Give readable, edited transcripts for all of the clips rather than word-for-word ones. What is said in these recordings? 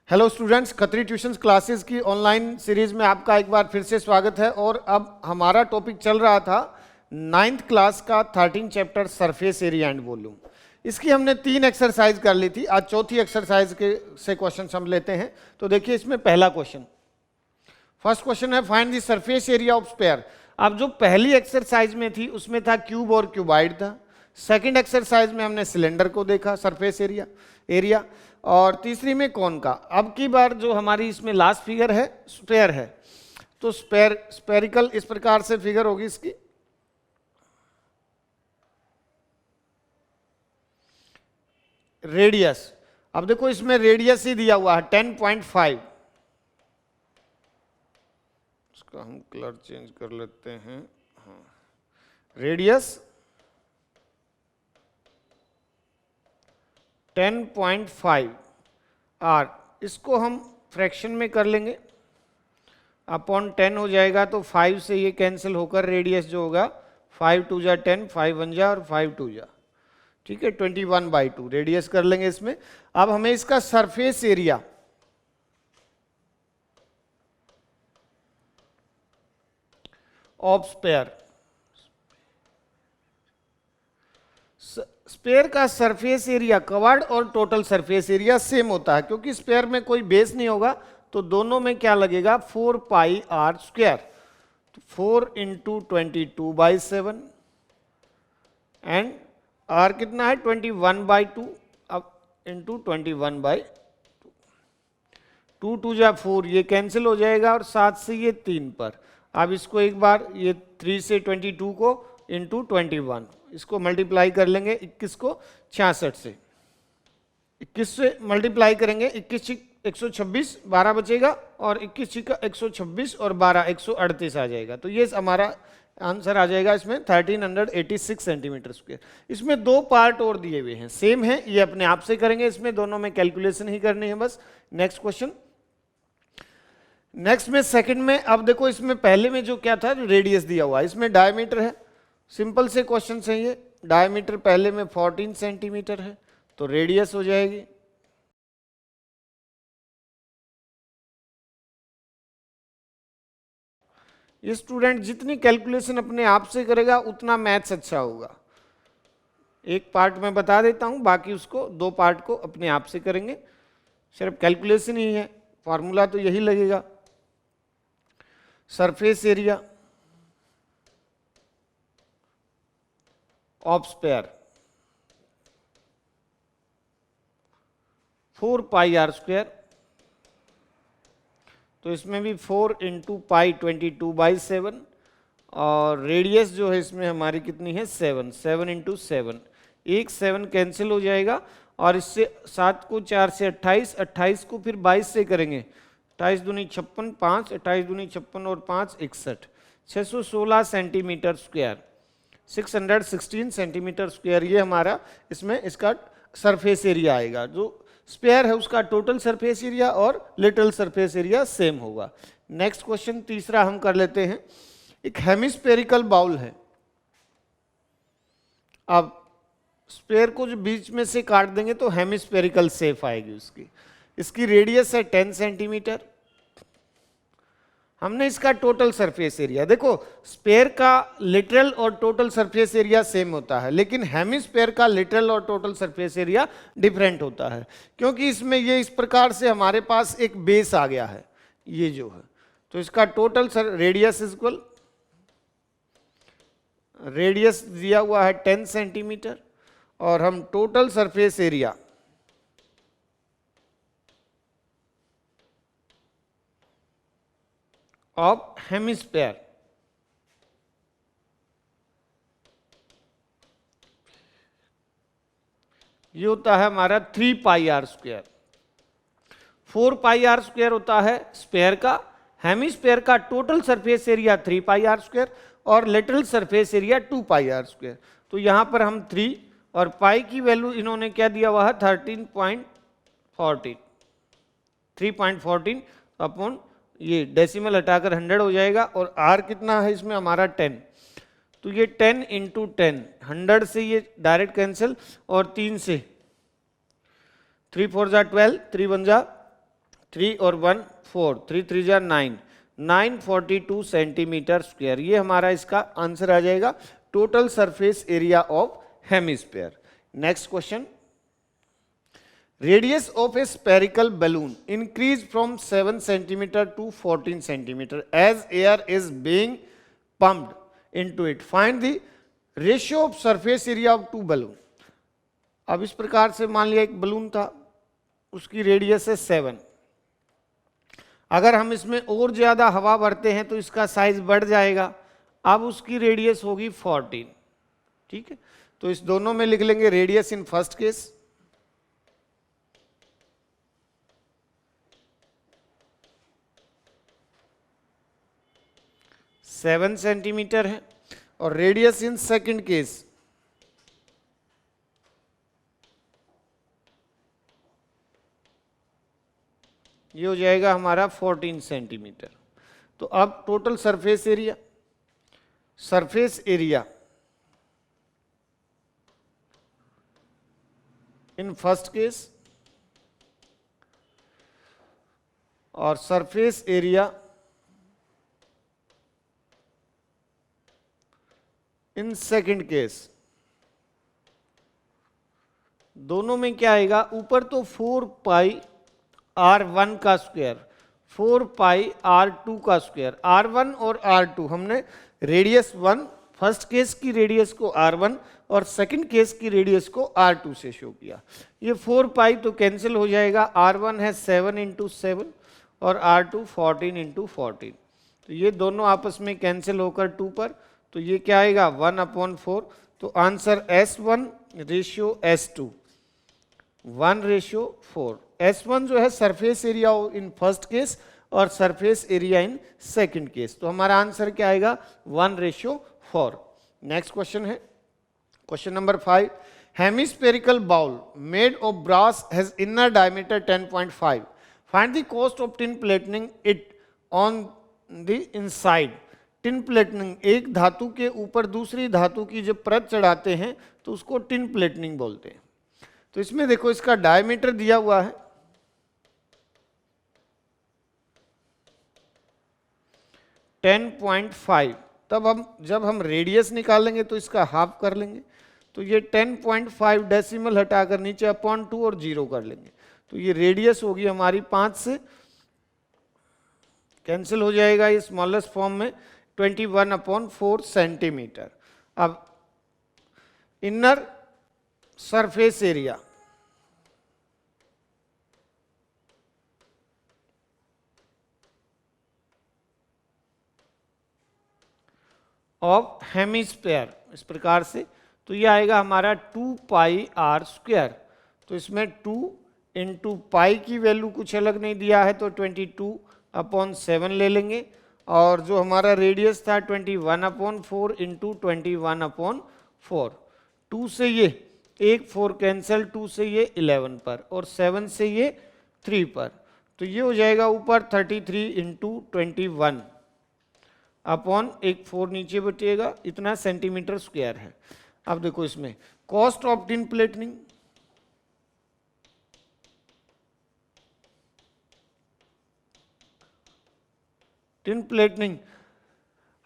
Hello students, Khatri tuitions classes की online series में आपका एक बार फिर से स्वागत है। और अब हमारा टॉपिक चल रहा था 9th क्लास का 13 chapter surface area and volume. इसकी हमने 3 एक्सरसाइज कर ली थी। आज चौथी एक्सरसाइज के से क्वेश्चन हम लेते हैं। तो देखिए इसमें पहला क्वेश्चन, फर्स्ट क्वेश्चन है find the surface area of sphere. अब जो पहली एक्सरसाइज में थी उसमें था क्यूब और क्यूबाइड था। सेकंड एक्सरसाइज में हमने सिलेंडर को देखा सरफेस एरिया और तीसरी में कौन का। अब की बार जो हमारी इसमें लास्ट फिगर है स्फीयर है, तो स्फेरिकल इस प्रकार से फिगर होगी इसकी। रेडियस, अब देखो इसमें रेडियस ही दिया हुआ है 10.5। इसका हम कलर चेंज कर लेते हैं। हाँ, रेडियस 10.5 आर, इसको हम फ्रैक्शन में कर लेंगे, अपॉन 10 हो जाएगा। तो 5 से ये कैंसिल होकर रेडियस जो होगा 5 2 जा 10, 5 1 जा और 5 2 जा, ठीक है 21/2 रेडियस कर लेंगे इसमें। अब हमें इसका surface area of sphere, sphere का सरफेस एरिया कवर्ड और टोटल सरफेस एरिया सेम होता है, क्योंकि स्फीयर में कोई बेस नहीं होगा तो दोनों में क्या लगेगा 4πr²। तो 4 × 22/7 एंड r कितना है 21/2, अब इंटू 21/2, 2 2 जा 4 ये कैंसिल हो जाएगा और 7 से ये 3 पर। अब इसको एक बार ये 3 से 22 को इंटू 21, इसको मल्टीप्लाई कर लेंगे 21 को 66 से, 21 से मल्टीप्लाई करेंगे 21 126, 12 बचेगा और 21 का 126 और 12 138 आ जाएगा। तो ये हमारा आंसर आ जाएगा इसमें 1386 सेंटीमीटर स्क्वायर। इसमें दो पार्ट और दिए हुए हैं, सेम है, ये अपने आप से करेंगे, इसमें दोनों में कैलकुलेशन ही करनी है बस। नेक्स्ट क्वेश्चन, नेक्स्ट में सेकंड में, अब देखो इसमें पहले में जो क्या था रेडियस दिया हुआ है, इसमें डायमीटर है। सिंपल से क्वेश्चन है ये, डायमीटर पहले में 14 सेंटीमीटर है तो रेडियस हो जाएगी ये। स्टूडेंट जितनी कैलकुलेशन अपने आप से करेगा उतना मैथ्स अच्छा होगा। एक पार्ट मैं बता देता हूं, बाकी उसको दो पार्ट को अपने आप से करेंगे, सिर्फ कैलकुलेशन ही है, फॉर्मूला तो यही लगेगा। Surface area of sphere 4πr², तो इसमें भी 4 × पाई 22/7 और रेडियस जो है इसमें हमारी कितनी है 7, 7 × 7, एक 7 कैंसिल हो जाएगा और इससे 7 को 4 से 28, 28 को फिर 22 से करेंगे, 28 दूनी 56, 5 28 दूनी 56 और 5 61, 616 सेंटीमीटर स्क्वायर, 616 सेंटीमीटर स्क्वायर ये हमारा इसमें इसका सरफेस एरिया आएगा। जो स्फीयर है उसका टोटल सरफेस एरिया और लिटिल सरफेस एरिया सेम होगा। नेक्स्ट क्वेश्चन तीसरा हम कर लेते हैं। एक हेमिस्फेरिकल बाउल है, अब स्फीयर को जो बीच में से काट देंगे तो हेमिस्फेरिकल शेप आएगी उसकी। इसकी रेडियस है 10 सेंटीमीटर। हमने इसका टोटल सरफेस एरिया, देखो स्फीयर का लिटरल और टोटल सरफेस एरिया सेम होता है, लेकिन हेमिस्फीयर का लिटरल और टोटल सरफेस एरिया डिफरेंट होता है, क्योंकि इसमें ये इस प्रकार से हमारे पास एक बेस आ गया है ये जो है। तो इसका टोटल रेडियस इक्वल, रेडियस दिया हुआ है 10 सेंटीमीटर और हम total surface area of hemisphere ये होता है हमारा 3πr²। 4πr² होता है स्फीयर का, हेमिस्फीयर का टोटल सरफेस एरिया 3πr² और लिटिल सरफेस एरिया 2πr²। तो यहां पर हम 3 और पाई की वैल्यू इन्होंने क्या दिया हुआ है 13.14, 3.14 अपॉन ये डेसिमल हटाकर 100 हो जाएगा और r कितना है इसमें हमारा 10, तो ये 10 × 10, 100 से ये डायरेक्ट कैंसिल और 3 से 3 4 जा 12, 3 1 जा 3 और 1 4, 3 3 जा 9, 942 सेंटीमीटर स्क्वायर। ये हमारा इसका आंसर आ जाएगा, total surface area of hemisphere. Next question, radius of a spherical balloon increase from 7 centimeter to 14 centimeter as air is being pumped into it. Find the ratio of surface area of two balloon. अब इस प्रकार से मान लिया एक balloon था, उसकी radius है 7। अगर हम इसमें और ज्यादा हवा भरते हैं तो इसका साइज बढ़ जाएगा, अब उसकी रेडियस होगी 14। ठीक है, तो इस दोनों में लिख लेंगे रेडियस इन फर्स्ट केस 7 सेंटीमीटर है, और रेडियस इन सेकंड केस ये हो जाएगा हमारा 14 सेंटीमीटर। तो अब total surface area in first case और surface area in second case, दोनों में क्या आएगा, ऊपर तो 4 पाई r1 का स्क्वायर, 4 पाई r2 का स्क्वायर। r1 और r2 हमने रेडियस 1 फर्स्ट केस की रेडियस को r1 और सेकंड केस की रेडियस को r2 से शो किया। ये 4 पाई तो कैंसिल हो जाएगा, r1 है 7 इंटू 7 और r2 14 इंटू 14, तो ये दोनों आपस में कैंसिल होकर 2 पर, तो ये क्या आएगा 1/4। तो answer S1 ratio S2, 1/4। S1 जो है surface area in first case और surface area in second case, तो हमारा आंसर क्या आएगा 1/4। नेक्स्ट क्वेश्चन है question number 5, hemispherical bowl made of brass has inner diameter 10.5, find the cost of tin plating it on the inside. Tin plating, एक धातु के ऊपर दूसरी धातु की जब परत चढ़ाते हैं तो उसको टिन प्लेटनिंग बोलते हैं। तो इसमें देखो इसका डायमीटर दिया हुआ है 10.5, तब हम जब हम रेडियस निकालेंगे तो इसका हाफ कर लेंगे, तो ये 10.5 डेसिमल हटाकर नीचे अपॉन 2 और 0 कर लेंगे, तो ये रेडियस होगी हमारी 5 से, कैंसिल हो जाएगा ये स्मॉलेस्ट फॉर्म में 21/4 सेंटीमीटर। अब inner surface area of hemisphere इस प्रकार से, तो ये आएगा हमारा 2 पाई r स्क्वायर। तो इसमें 2 इंटू पाई की वैल्यू कुछ अलग नहीं दिया है तो 22/7 ले लेंगे, और जो हमारा रेडियस था 21/4 इंटू 21/4, 2 से ये एक 4 कैंसिल, 2 से ये 11 पर और 7 से ये 3 पर, तो ये हो जाएगा ऊपर 33 इंटू 21 अपॉन एक 4 नीचे बचेगा, इतना सेंटीमीटर स्क्वायर है। अब देखो इसमें cost of tin plating, tin plating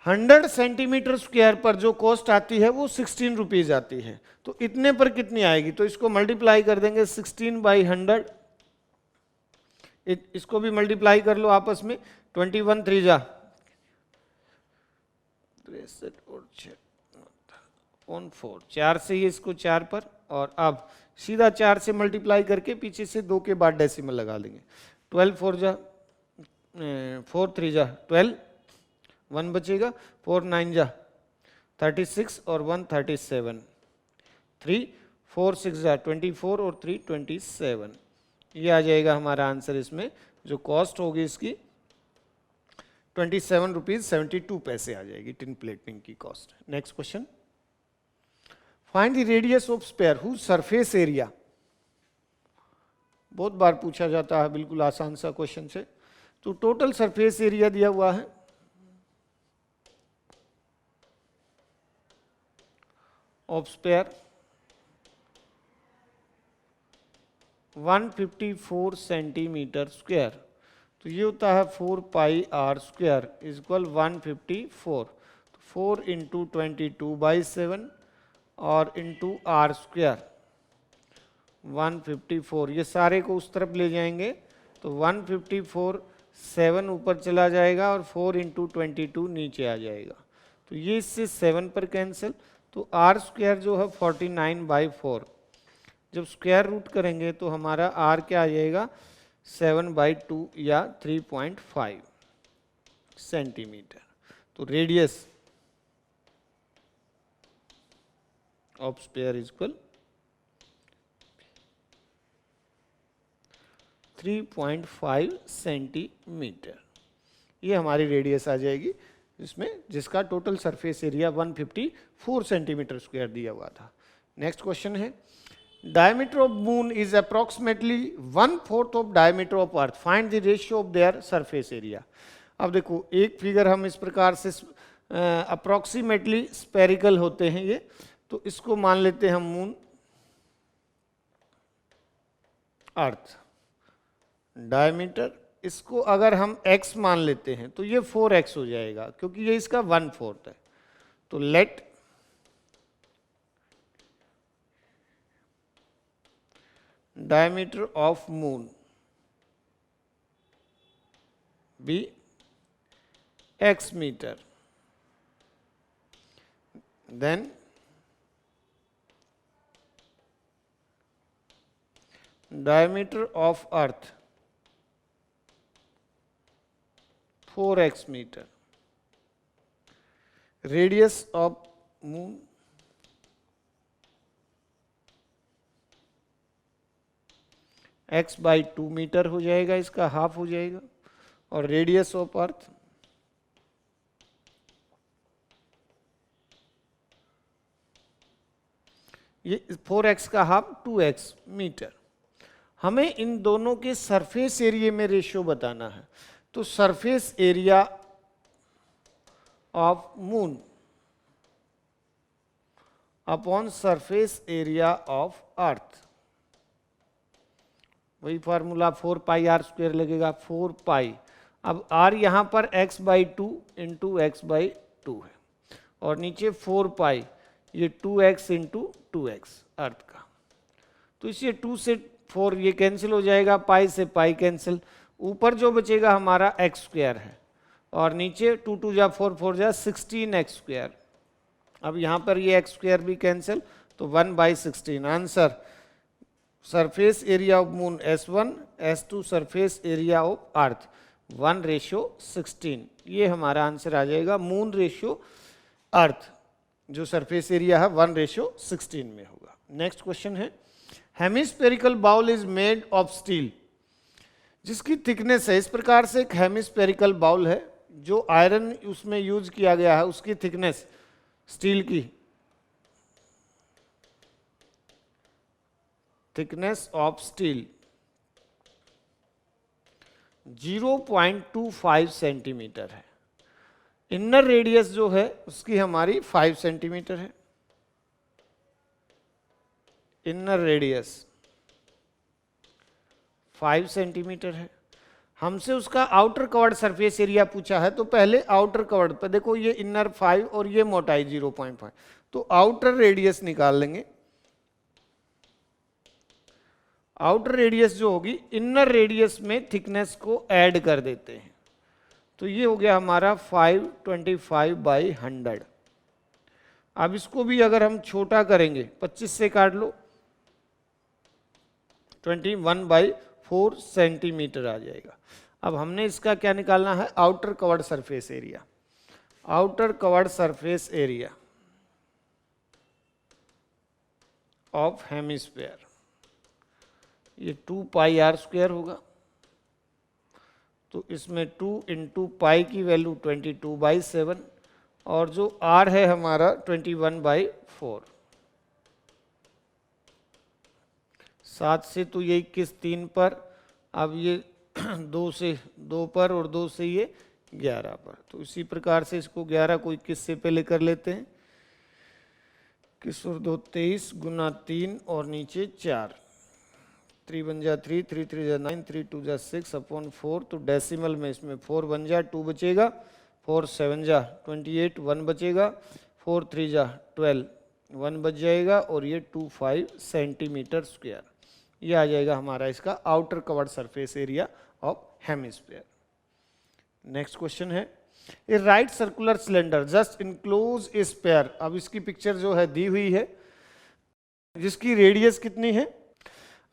100 centimetre square पर जो कॉस्ट आती है वो 16 रुपीज आती है, तो इतने पर कितनी आएगी, तो इसको मल्टीप्लाई कर देंगे 16/100, इसको भी मल्टीप्लाई कर लो आपस में, 21 3 जा 63 और 4, 4 से ही इसको 4 पर, और अब सीधा 4 से मल्टीप्लाई करके पीछे से 2 के बाद डेसिमल लगा देंगे, 12 4 जा 4 3 जा 12, 1 बचेगा, 4 9 जा 36 और 1 37, 3 4 6 जा 24 और 3 27, ये आ जाएगा हमारा आंसर। इसमें जो कॉस्ट होगी इसकी 27 रुपीज 72 पैसे आ जाएगी टिन प्लेटनिंग की cost. Next question, find the radius of sphere whose surface area, बहुत बार पूछा जाता है, बिल्कुल आसान सा क्वेश्चन से। तो टोटल सरफेस एरिया दिया हुआ है ऑफ स्फीयर 154 सेंटीमीटर स्क्वायर, तो ये होता है 4 पाई आर स्क्वायर इज इक्वल 154। तो 4 इंटू 22/7 और इंटू आर स्क्वायर 154, ये सारे को उस तरफ ले जाएंगे तो 154 7 ऊपर चला जाएगा और 4 इंटू 22 नीचे आ जाएगा। तो ये इससे 7 पर कैंसिल, तो आर स्क्वायर जो है 49/4। जब स्क्वायर रूट करेंगे तो हमारा आर क्या आ जाएगा 7/2 या 3.5 सेंटीमीटर। तो radius of sphere is equal 3.5 centimetre. ये हमारी रेडियस आ जाएगी जिसका total surface area 154 centimetre square दिया हुआ था। नेक्स्ट क्वेश्चन है, diameter of moon is approximately 1/4 of diameter of earth, find the ratio of their surface area. अब देखो एक फिगर हम इस प्रकार से अप्रोक्सीमेटली स्पेरिकल होते हैं ये, तो इसको मान लेते हैं हम मून, अर्थ, डायमीटर, इसको अगर हम x मान लेते हैं तो ये 4x हो जाएगा क्योंकि ये इसका 1/4 है। तो late diameter of moon be x meter, then diameter of earth 4x meter, radius of moon x/2 metre हो जाएगा, इसका हाफ हो जाएगा, और रेडियस ऑफ अर्थ ये 4x का हाफ 2x मीटर। हमें इन दोनों के सरफेस एरिया में रेशियो बताना है। तो surface area of moon upon surface area of earth, वही फार्मूला 4 पाई आर स्क्वायर लगेगा, 4 पाई। अब आर यहाँ पर x/2 इंटू x/2 है और नीचे 4 पाई, ये 2x इंटू 2x अर्थ का। तो इसे 2 से 4 ये कैंसिल हो जाएगा, पाई से पाई कैंसिल, ऊपर जो बचेगा हमारा x स्क्वायर है और नीचे 2 2 जा 4 4 जा 16x स्क्वायर। अब यहाँ पर ये x स्क्वायर भी कैंसिल, तो 1/16। Answer surface area of moon S1, S2 surface area of earth 1/16। ये हमारा आंसर आ जाएगा, मून रेशियो अर्थ जो सरफेस एरिया है 1/16 में होगा। नेक्स्ट क्वेश्चन है, hemispherical bowl is made of steel, जिसकी थिकनेस है, इस प्रकार से एक हेमिस्फेरिकल बाउल है जो आयरन उसमें यूज किया गया है, उसकी थिकनेस स्टील की थिकनेस ऑफ स्टील 0.25 सेंटीमीटर है। इनर रेडियस जो है उसकी हमारी 5 सेंटीमीटर है, इनर रेडियस 5 सेंटीमीटर है। हमसे उसका आउटर कवर्ड सरफेस एरिया पूछा है, तो पहले आउटर कवर्ड पर देखो, ये इनर 5 और ये मोटाई 0.5, तो आउटर रेडियस निकाल लेंगे। आउटर रेडियस जो होगी इनर रेडियस में थिकनेस को ऐड कर देते हैं, तो ये हो गया हमारा 525/100। अब इसको भी अगर हम छोटा करेंगे 25 से काट लो, 21/4 सेंटीमीटर आ जाएगा। अब हमने इसका क्या निकालना है, outer curved surface area. Outer curved surface area of hemisphere, ये 2 पाई आर स्क्वायर होगा, तो इसमें 2 इंटू पाई की वैल्यू 22/7 और जो आर है हमारा 21/4। 7 से तो ये 21 3 पर, अब ये 2 से 2 पर और 2 से ये 11 पर, तो इसी प्रकार से इसको 11 को 21 से पहले कर लेते हैं। 21 और 2 23 गुना 3 और नीचे 4, 3 बन जा 3, 3 3 जा 9, 3 2 जा 6 अपॉन 4। तो डेसिमल में इसमें 4 बन जा 2 बचेगा, 4 7 जा 28 1 बचेगा, 4 3 जा 12 1 बच जाएगा और ये 25 सेंटीमीटर स्क्वायर। ये आ जाएगा हमारा इसका outer curved surface area of hemisphere. Next question है, a right circular cylinder just enclose a sphere. अब इसकी पिक्चर जो है दी हुई है, जिसकी रेडियस कितनी है।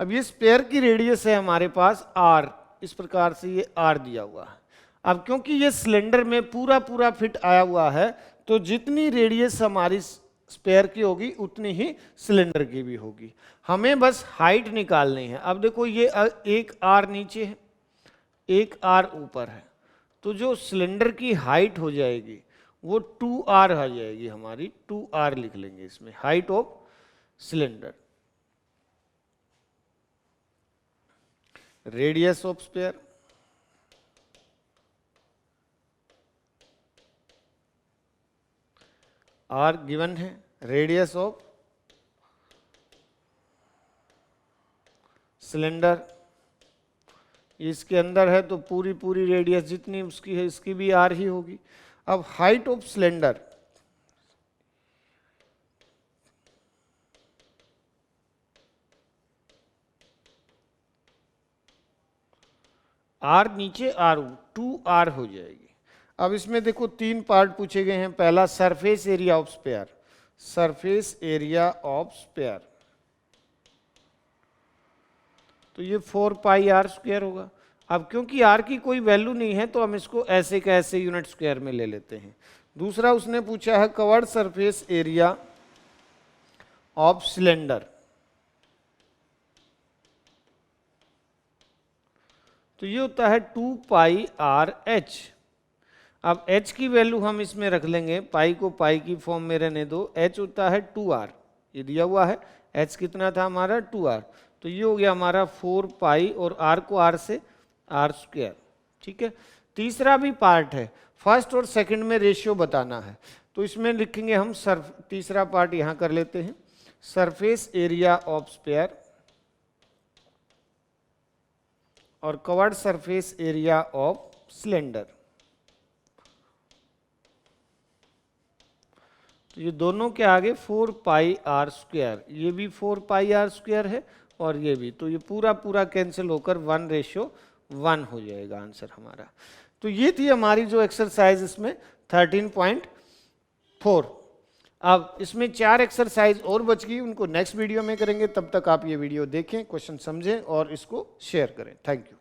अब ये स्पेयर की रेडियस है हमारे पास r, इस प्रकार से ये r दिया हुआ है। अब क्योंकि ये सिलेंडर में पूरा पूरा फिट आया हुआ है, तो जितनी रेडियस हमारी स्पेयर की होगी उतनी ही सिलेंडर की भी होगी। हमें बस हाइट निकालनी है। अब देखो ये एक r नीचे है, एक r ऊपर है, तो जो सिलेंडर की हाइट हो जाएगी वो 2r आ जाएगी हमारी। 2r लिख लेंगे इसमें, height of cylinder. Radius of sphere, r given है। रेडियस ऑफ सिलेंडर, इसके अंदर है तो पूरी पूरी रेडियस जितनी उसकी है इसकी भी r ही होगी। अब हाइट ऑफ सिलेंडर, r नीचे r 2r हो जाएगी। अब इसमें देखो 3 पार्ट पूछे गए हैं। पहला surface area of sphere, surface area of sphere, तो ये 4 पाई r स्क्वायर होगा। अब क्योंकि r की कोई वैल्यू नहीं है तो हम इसको ऐसे का ऐसे यूनिट स्क्वायर में ले लेते हैं। दूसरा उसने पूछा है covered surface area of cylinder, तो ये होता है 2 पाई r h। अब h की वैल्यू हम इसमें रख लेंगे, पाई को पाई की फॉर्म में रहने दो। h होता है 2r, ये दिया हुआ है। h कितना था हमारा 2r, तो ये हो गया हमारा 4 पाई और r को r से r स्क्वायर। ठीक है। तीसरा भी पार्ट है, फर्स्ट और सेकंड में रेशियो बताना है, तो इसमें लिखेंगे हम तीसरा पार्ट यहाँ कर लेते हैं, सरफेस एरिया ऑफ स्पेयर और covered surface area of cylinder. तो ये दोनों के आगे 4 पाई r स्क्वायर, ये भी 4 पाई r स्क्वायर है और ये भी, तो ये पूरा पूरा कैंसिल होकर 1:1 हो जाएगा आंसर हमारा। तो ये थी हमारी जो एक्सरसाइज इसमें 13.4। अब इसमें 4 एक्सरसाइज और बच गई, उनको नेक्स्ट वीडियो में करेंगे। तब तक आप ये वीडियो देखें, क्वेश्चन समझें और इसको शेयर करें। Thank you.